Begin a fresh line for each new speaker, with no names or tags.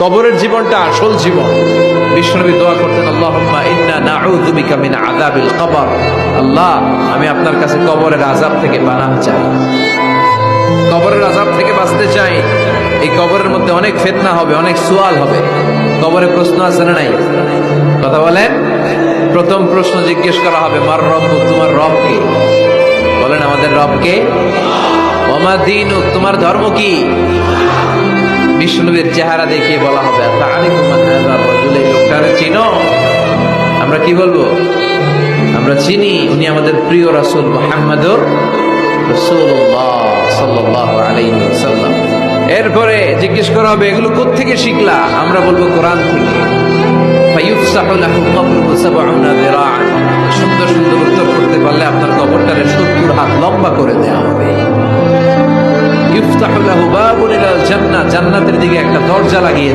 কবরের জীবনটা আসল জীবন। বিশ্বনবী দোয়া করতেন, আল্লাহুম্মা ইন্না নাউযু বিকা মিন আযাবিল কবর। আল্লাহ, আমি আপনার কাছে কবরের আযাব থেকে পানাহ চাই, কবরের আযাব থেকে বাঁচতে চাই। এই কবরের মধ্যে অনেক ফিতনা হবে, অনেক সুয়াল হবে। কবরে প্রশ্ন আছে না নাই? কথা বলেন। প্রথম প্রশ্ন জিজ্ঞেস করা হবে, মার রব্বুক, তোমার রব কে? বলেন, আমাদের রব কে? ওয়া মা দীনুক, তোমার ধর্ম কি? বিষ্ণুবীর চেহারা দেখিয়ে বলা হবে, তাআরিফু মান হাযা রাজুল, এই লোকটারে চিনো? আমরা কি বলবো? আমরা চিনি, উনি আমাদের প্রিয় রাসূল মুহাম্মদুর রাসূলুল্লাহ সাল্লাল্লাহু আলাইহি ওয়াসাল্লাম। এরপরে জিজ্ঞেস করা হবে, এগুলো কোত্থেকে শিখলা? আমরা বলবো কোরআন থেকে। ফায়ুফসাহু লাহু কবরুহু ৭০ যিরাআন, সুন্দর সুন্দর উত্তর করতে পারলে আপনার কবরটারে ৭০ হাত লম্বা করে দেয়া হবে। ইফতাহু লাহু বাবুন ইলাল জান্নাহ, জান্নাতের দিকে একটা দরজা লাগিয়ে